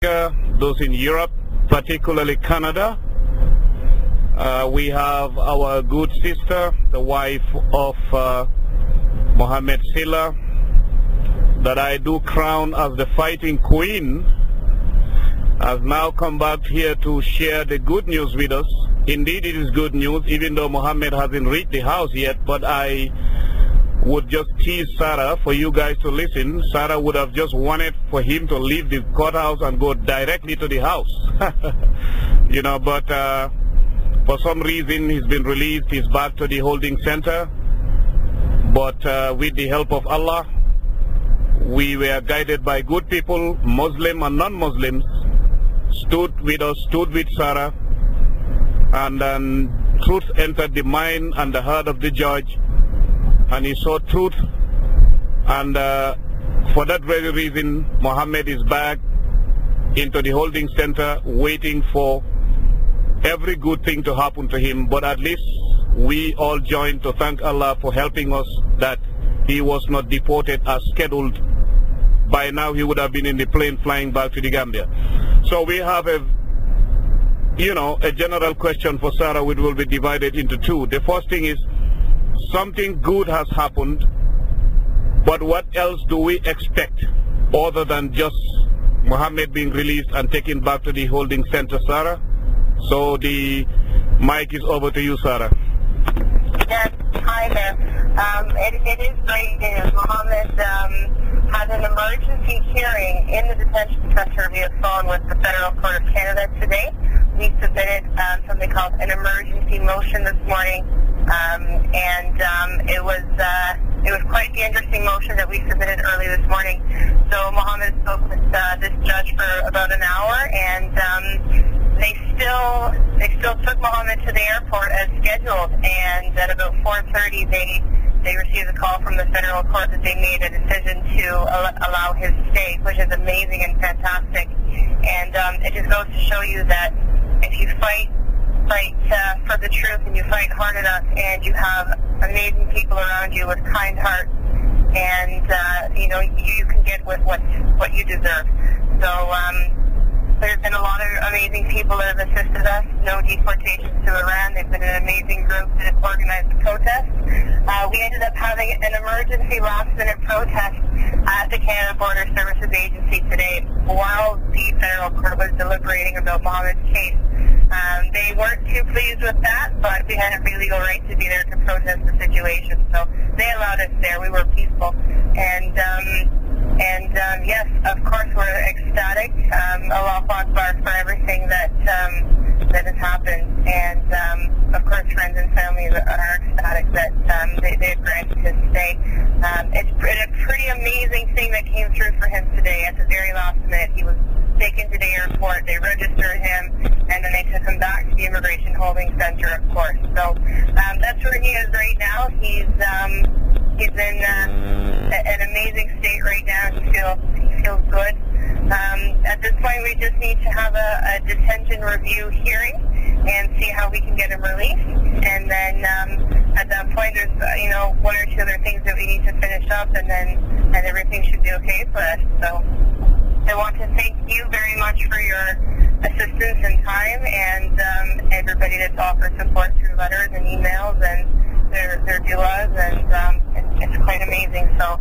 those in Europe, particularly Canada. We have our good sister, the wife of Muhammed Sillah, that I do crown as the fighting queen, has now come back here to share the good news with us. Indeed, it is good news, even though Muhammad hasn't reached the house yet, but I would just tease Sarah for you guys to listen. Sarah would have just wanted for him to leave the courthouse and go directly to the house. You know, but for some reason he's been released. He's back to the holding center. But with the help of Allah, we were guided by good people, Muslim and non-Muslims, stood with us, stood with Sarah, and then truth entered the mind and the heart of the judge, and he saw truth, and for that very reason Muhammad is back into the holding center waiting for every good thing to happen to him. But at least we all joined to thank Allah for helping us that he was not deported as scheduled. By now he would have been in the plane flying back to the Gambia. So we have a general question for Sarah, which will be divided into two. The first thing is, something good has happened, but what else do we expect other than just Muhammad being released and taken back to the holding center, Sarah? So the mic is over to you, Sarah. Yes, hi there. It is great news. Muhammad had an emergency hearing in the detention center via phone with the Federal Court of Canada today. We submitted something called an emergency motion this morning, and it was quite the interesting motion that we submitted early this morning. So Muhammad spoke with this judge for about an hour, and they still took Muhammad to the airport as scheduled, and at about 4:30 they received a call from the federal court that they made a decision to allow his stay, which is amazing and fantastic. And it just goes to show you that if you fight for the truth and you fight hard enough and you have amazing people around you with kind hearts, and you can get with what you deserve. So there's been a lot of amazing people that have assisted us. No deportations to Iran. They've been an amazing group that have organized the protest. We ended up having an emergency last-minute protest at the Canada Border Services Agency today while the federal court was deliberating about Muhammad's case. They weren't too pleased with that, but we had every legal right to be there to protest the situation. So they allowed us there. We were peaceful. And yes, of course, we're ecstatic. Allah Akbar for everything that has happened. And of course, friends and family are ecstatic that they've granted his stay. It's a pretty amazing thing that came through for him today. At the very last minute, he was taken to the airport. They registered him, and then they took him back to the immigration holding center, of course. So that's where he is right now. He's in an amazing state right now. He feels good. At this point, we just need to have a detention review hearing and see how we can get him released. And then at that point, there's one or two other things that we need to finish up, and everything should be okay for us. So I want to thank you very much for your assistance and time, and everybody that's offered support through letters and emails and their duas, and it's quite amazing. So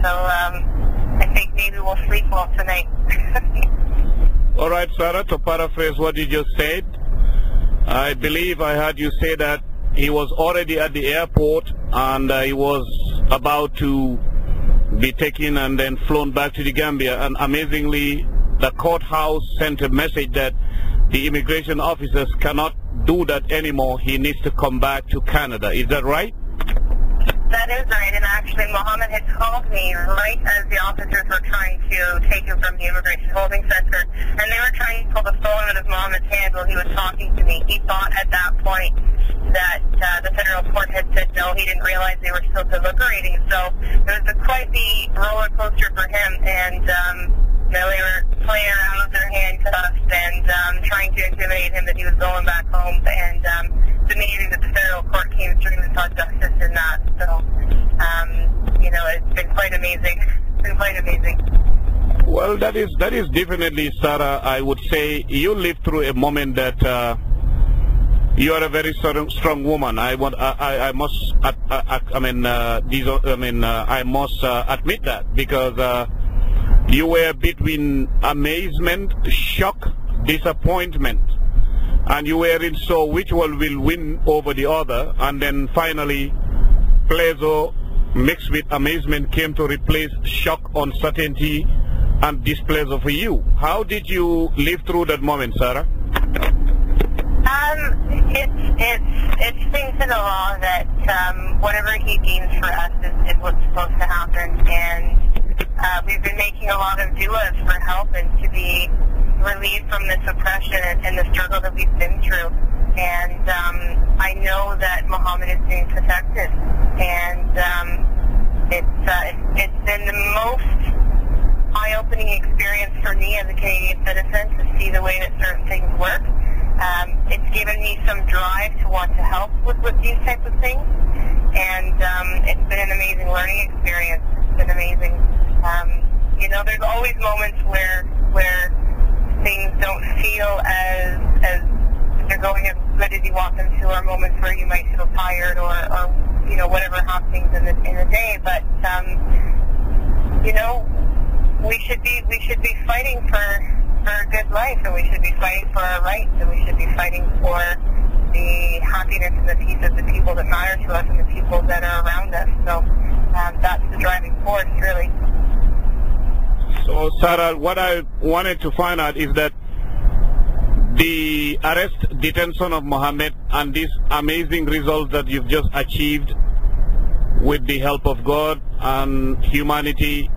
I think maybe we'll sleep well tonight. All right, Sarah, to paraphrase what you just said, I believe I heard you say that he was already at the airport and he was about to be taken and then flown back to the Gambia, and amazingly the courthouse sent a message that the immigration officers cannot do that anymore. He needs to come back to Canada. Is that right? That is right, and actually Muhammad had called me right as the officers were trying to take him from the immigration holding center, and they were trying to pull the phone out of Muhammad's hand while he was talking to me. He thought at that point that the federal court had said no. He didn't realize they were still deliberating, so it was quite the roller coaster for him, and they were playing around with their handcuffs and trying to intimidate him that he was going back home, and it's amazing that the federal court came through and saw justice in that. So, it's been quite amazing. It's been quite amazing. Well, that is definitely, Sarah. I would say you lived through a moment that you are a very strong woman. I must admit that, because you were between amazement, shock, disappointment, and you were in so which one will win over the other, and then finally pleasure mixed with amazement came to replace shock, uncertainty, and displeasure for you. How did you live through that moment, Sarah? It's things in the law that whatever he deems for us is what's supposed to happen, and we've been making a lot of du'as for help and to be relieved from this oppression and the struggle that we've been through. And I know that Muhammad is being protected, and it's been the most eye-opening experience for me as a Canadian citizen to see the way that certain things work. It's given me some drive to want to help with these types of things, and it's been an amazing learning experience. It's been amazing. You know, there's always moments where things don't feel as they're going as good as you want them to, or moments where you might feel tired, or you know, whatever happens in the day. But you know, we should be fighting for a good life, and we should be fighting for our rights, and we should be fighting for the happiness and the peace of the people that matter to us and the people that are around us. So that's the driving force, really. So, Sarah, what I wanted to find out is that the arrest, detention of Muhammad, and these amazing results that you've just achieved with the help of God and humanity,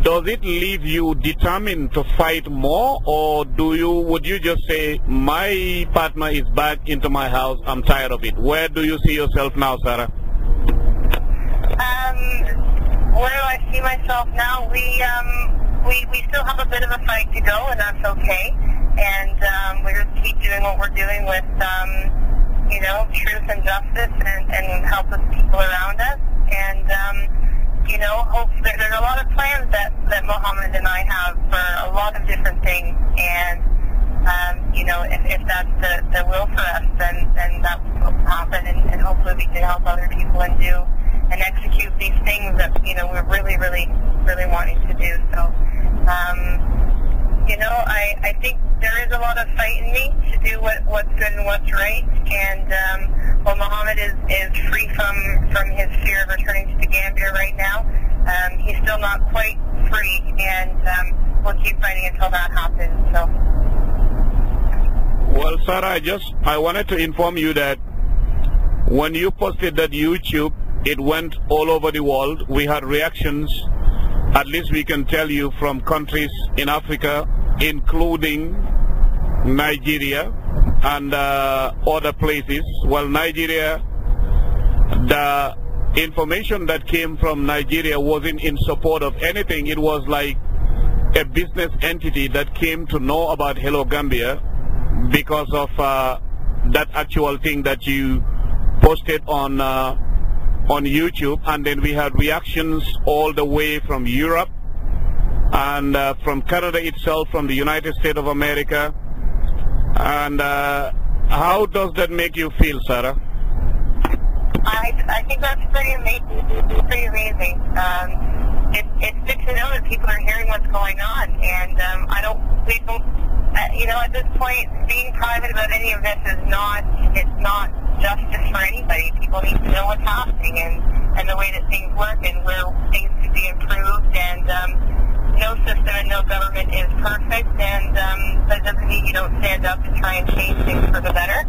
does it leave you determined to fight more, or would you just say, my partner is back into my house, I'm tired of it? Where do you see yourself now, Sarah? Where do I see myself now? We still have a bit of a fight to go, and that's okay. And we just keep doing what we're doing with, you know, truth and justice, and help with people around us. And you know, hopefully there's a lot of plans that Muhammad and I have for a lot of different things, and you know, if that's the will for us, then that will happen, and hopefully we can help other people and do and execute these things that, you know, we're really wanting to do. So you know, I think there is a lot of fight in me to do what's good and what's right, and while Muhammad is free from his fear of returning to the Gambia right now, he's still not quite free, and we'll keep fighting until that happens. So. Well, Sarah, I wanted to inform you that when you posted that YouTube, it went all over the world. We had reactions, at least we can tell you, from countries in Africa, including Nigeria and other places. Well, Nigeria, the information that came from Nigeria wasn't in support of anything. It was like a business entity that came to know about Hello Gambia because of that actual thing that you posted on YouTube. And then we had reactions all the way from Europe and from Canada itself, from the United States of America. And how does that make you feel, Sarah? I think that's pretty amazing. It's good to know that people are hearing what's going on, and you know, at this point, being private about any of this it's not justice for anybody. People need to know what's happening and the way that things work and where things can be improved. And no system and no government is perfect, and that doesn't mean you don't stand up to try and change things for the better.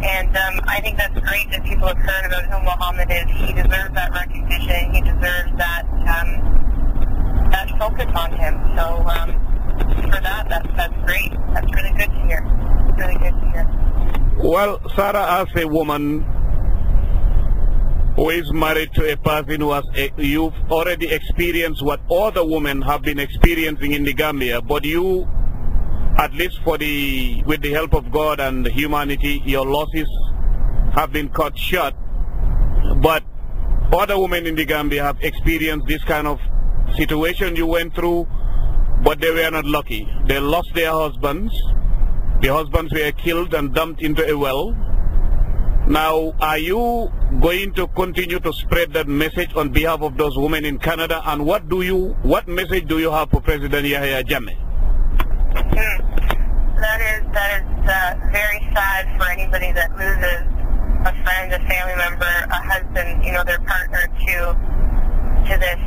And I think that's great that people have heard about who Muhammad is. He deserves that recognition. He deserves that focus on him. So for that's great. That's really good to hear. Really good to hear. Well, Sarah, as a woman who is married to a person who has, you've already experienced what other women have been experiencing in the Gambia, but you, at least with the help of God and humanity, your losses have been cut short. But other women in the Gambia have experienced this kind of situation you went through. but they were not lucky. They lost their husbands. The husbands were killed and dumped into a well. Now, are you going to continue to spread that message on behalf of those women in Canada? And what message do you have for President Yahya Jammeh? That is very sad for anybody that loses a friend, a family member, a husband, their partner to this.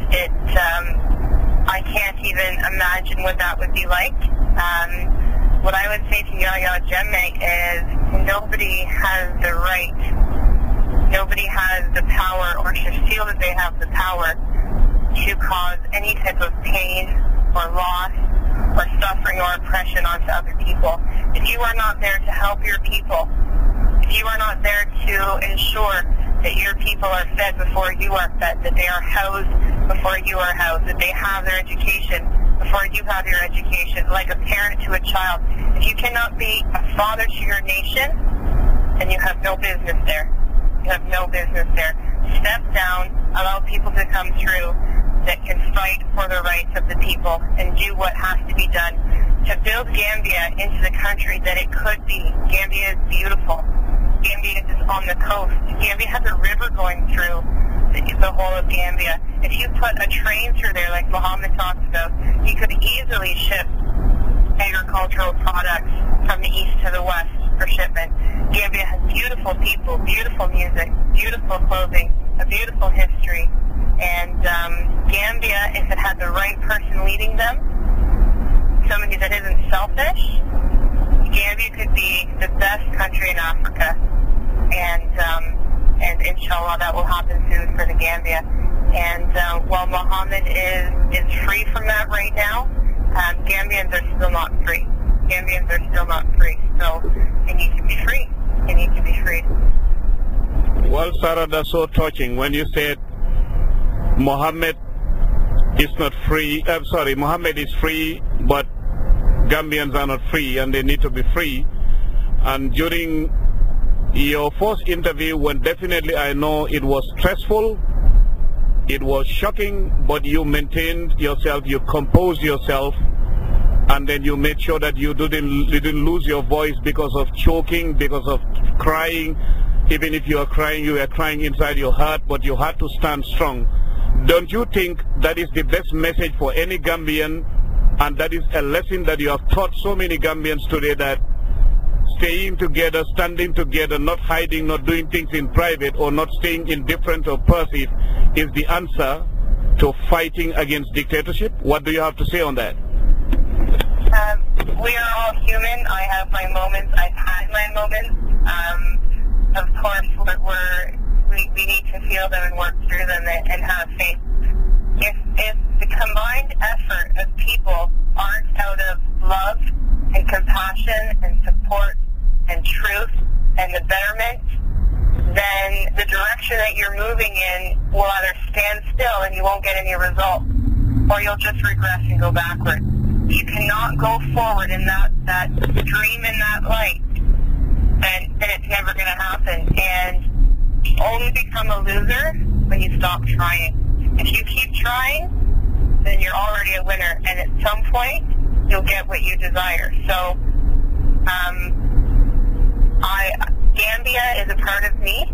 I can't even imagine what that would be like. What I would say to Yahya Jammeh is nobody has the right, nobody has the power or should feel that they have the power to cause any type of pain or loss or suffering or oppression onto other people. If you are not there to help your people, if you are not there to ensure that your people are fed before you are fed, that they are housed before you are housed, that they have their education before you have your education, like a parent to a child. If you cannot be a father to your nation, then you have no business there. You have no business there. Step down, allow people to come through that can fight for the rights of the people and do what has to be done to build Gambia into the country that it could be. Gambia is beautiful. Gambia is on the coast. Gambia has a river going through the whole of Gambia. If you put a train through there, like Muhammad talks about, you could easily ship agricultural products from the east to the west for shipment. Gambia has beautiful people, beautiful music, beautiful clothing, a beautiful history. And Gambia, if it had the right person leading them, somebody that isn't selfish, Gambia could be the best country in Africa. And inshallah that will happen soon for the Gambia. And while Muhammad is free from that right now, Gambians are still not free. Gambians are still not free. So they need to be free. They need to be freed. Well, Sarah, that's so touching when you said Muhammad is not free. Muhammad is free, but Gambians are not free, and they need to be free. And during your first interview, when definitely I know it was stressful, it was shocking, but you maintained yourself, you composed yourself, and then you made sure that you didn't lose your voice because of choking, because of crying. Even if you are crying, you were crying inside your heart, but you had to stand strong. Don't you think that is the best message for any Gambian, and that is a lesson that you have taught so many Gambians today, that staying together, standing together, not hiding, not doing things in private, or not staying indifferent or passive is the answer to fighting against dictatorship? What do you have to say on that? We are all human. I have my moments. I've had my moments. Of course, we need to feel them and work through them and have faith. If the combined effort of people aren't out of love and compassion and support and truth and the betterment, then the direction that you're moving in will either stand still and you won't get any results, or you'll just regress and go backward. You cannot go forward in that dream and that light, and it's never going to happen. And you only become a loser when you stop trying. If you keep trying, then you're already a winner, and at some point, you'll get what you desire. So, Gambia is a part of me.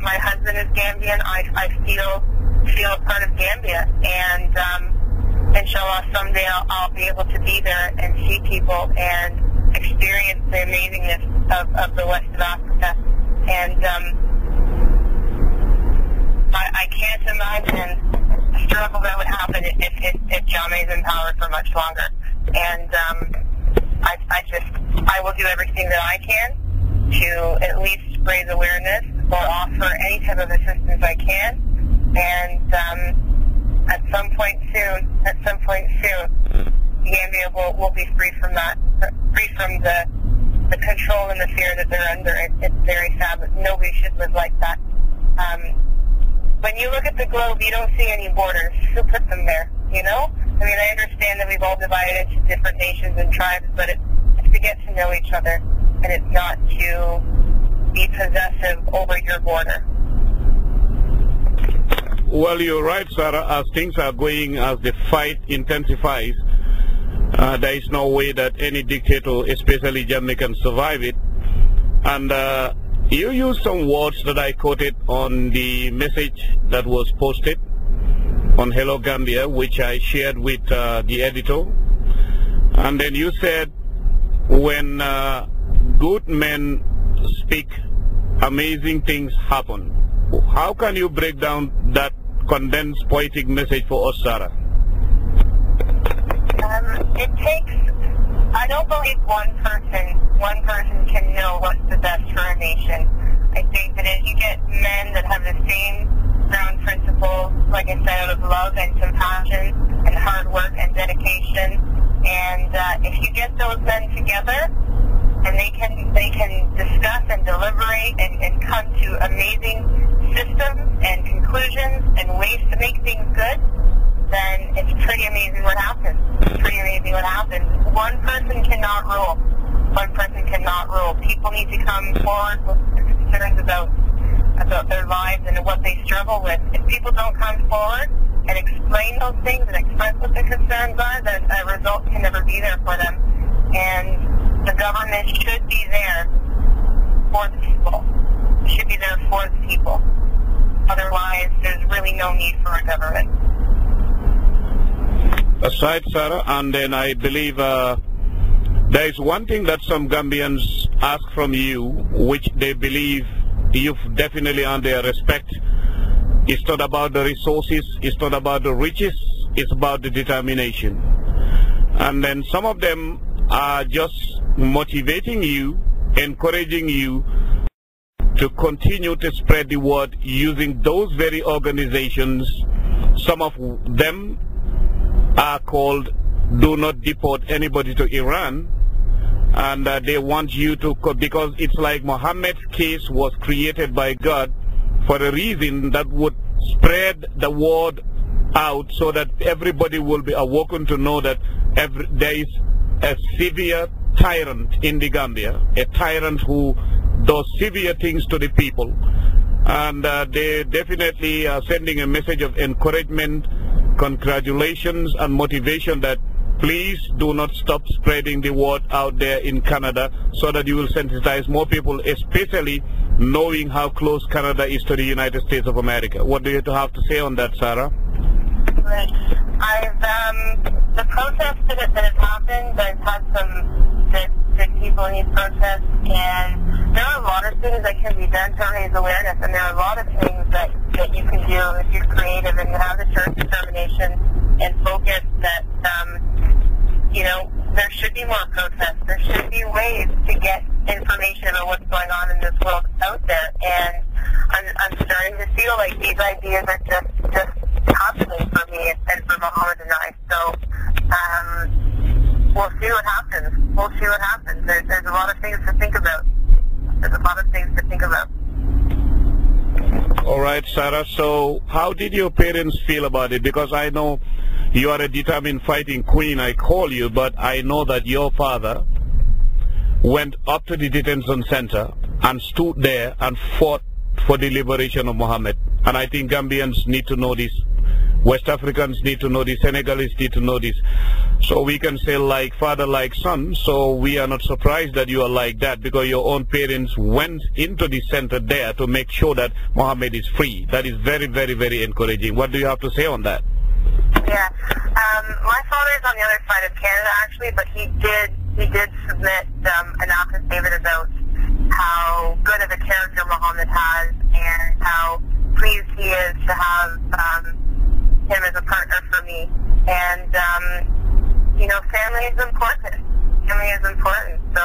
My husband is Gambian. I feel a part of Gambia, and inshallah, someday I'll be able to be there and see people and experience the amazingness of the West of Africa. And I can't imagine the struggle that would happen if Jammeh is in power for much longer. And I will do everything that I can to at least raise awareness or offer any type of assistance I can. And at some point soon, Gambia will be free from that, free from the control and the fear that they're under. It's very sad, but nobody should live like that. When you look at the globe, you don't see any borders. Who put them there, you know? I mean, I understand that we've all divided into different nations and tribes, but it's to get to know each other, and it's not to be possessive over your border. Well, you're right, Sarah. As things are going, as the fight intensifies, There is no way that any dictator, especially Jammeh, can survive it. And you used some words that I quoted on the message that was posted on Hello Gambia, which I shared with the editor. And then you said, when good men speak, amazing things happen. How can you break down that condensed poetic message for us, Sarah? It takes, I don't believe one person can know what's the best for a nation. I think that if you get men that have the same ground principles, like I said, out of love and compassion and hard work and dedication, and if you get those men together and they can discuss and deliberate and come to amazing systems and conclusions and ways to make things good, then it's pretty amazing what happens. It's pretty amazing what happens. One person cannot rule. One person cannot rule. People need to come forward with concerns about their lives and what they struggle with. If people don't come forward and explain those things and express what their concerns are, then a result can never be there for them. And the government should be there for the people. It should be there for the people. Otherwise, there's really no need for a government. Aside, Sarah, and then I believe there is one thing that some Gambians ask from you, which they believe you've definitely earned their respect. It's not about the resources, it's not about the riches, it's about the determination. And then some of them are just motivating you, encouraging you to continue to spread the word using those very organizations. Some of them are called Do Not Deport Anybody to Iran, and they want you to, because it's like Muhammad's case was created by God for a reason that would spread the word out so that everybody will be awoken to know that there is a severe tyrant in the Gambia, a tyrant who does severe things to the people. And they definitely are sending a message of encouragement, congratulations and motivation that please do not stop spreading the word out there in Canada so that you will sensitize more people, especially knowing how close Canada is to the United States of America. What do you have to say on that, Sarah? Right. The protests that have happened, I've had some good people in these protests, and there are a lot of things that can be done to raise awareness, and there are a lot of things that you can do if you're creative and you have the sharp determination and focus that, there should be more protests. There should be ways to get information about what's going on in this world out there, and I'm starting to feel like these ideas are just happening for me and for Muhammad and I. So we'll see what happens. We'll see what happens. There's a lot of things to think about. There's a lot of things to think about. All right, Sarah. So how did your parents feel about it? Because I know you are a determined fighting queen, I call you, but I know that your father went up to the detention center and stood there and fought for the liberation of Muhammad. And I think Gambians need to know this. West Africans need to know this. Senegalese need to know this. So we can say like father, like son. So we are not surprised that you are like that, because your own parents went into the center there to make sure that Muhammad is free. That is very, very, very encouraging. What do you have to say on that? Yeah. My father is on the other side of Canada, actually, but he did submit an affidavit about how good of a character Muhammad has and how pleased he is to have him as a partner for me. And, family is important. Family is important. So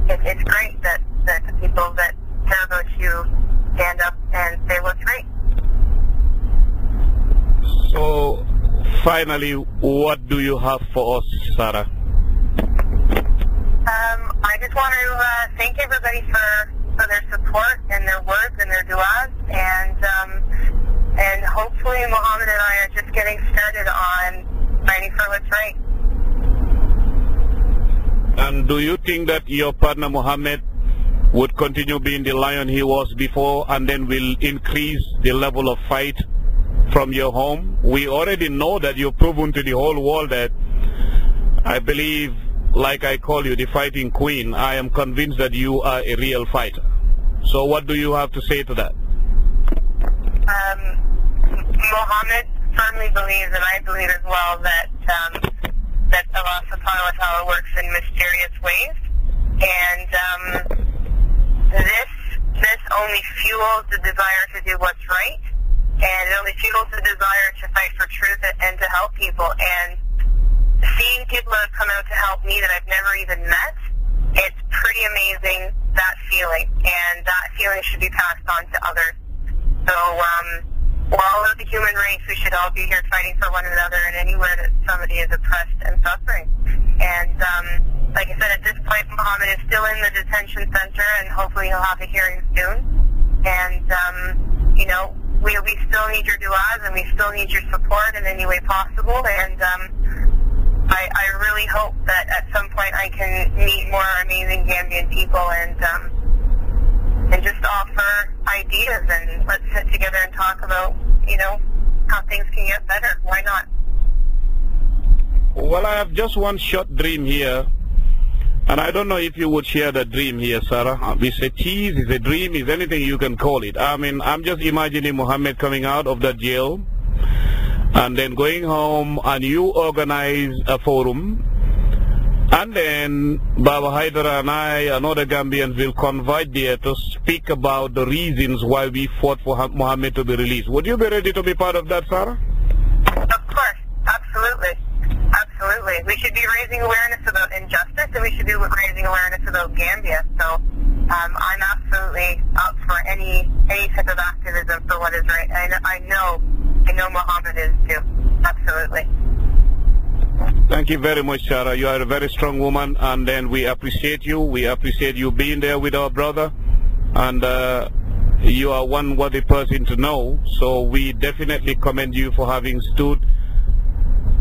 it's great that the people that care about you stand up and say what's right. So, finally, what do you have for us, Sarah? I just want to thank everybody for their support and their words and their du'as, and hopefully Muhammad and I are just getting started on fighting for what's right. And do you think that your partner Muhammad would continue being the lion he was before, and then will increase the level of fight from your home. We already know that you've proven to the whole world that, I believe, like I call you the fighting queen, I am convinced that you are a real fighter. So what do you have to say to that? Muhammad firmly believes, and I believe as well, that Allah subhanahu wa ta'ala works in mysterious ways. And this only fuels the desire to do what's right, and it only fuels the desire to fight for truth and to help people. And seeing people that have come out to help me that I've never even met, it's pretty amazing, that feeling. And that feeling should be passed on to others. So we're all of the human race. We should all be here fighting for one another and anywhere that somebody is oppressed and suffering. And like I said, at this point, Muhammad is still in the detention center, and hopefully he'll have a hearing soon. And, you know, we still need your du'as, and we still need your support in any way possible. And I really hope that at some point I can meet more amazing Gambian people and just offer ideas, and let's sit together and talk about, you know, how things can get better. Why not? Well, I have just one short dream here, and I don't know if you would share the dream here, Sarah. It's a tease, it's a dream, it's anything you can call it. I mean, I'm just imagining Muhammad coming out of that jail and then going home, and you organize a forum, and then Baba Haidara and I and other Gambians will convite there to speak about the reasons why we fought for Muhammad to be released. Would you be ready to be part of that, Sarah? Of course, absolutely. Absolutely. We should be raising awareness about injustice, and we should be raising awareness about Gambia. So I'm absolutely up for any type of activism for what is right. I know Muhammad is too. Absolutely. Thank you very much, Sarah. You are a very strong woman, and then we appreciate you. We appreciate you being there with our brother, and you are one worthy person to know. So we definitely commend you for having stood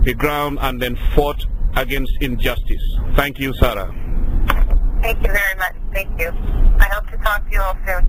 the ground and then fought against injustice. Thank you, Sarah. Thank you very much. Thank you. I hope to talk to you all soon.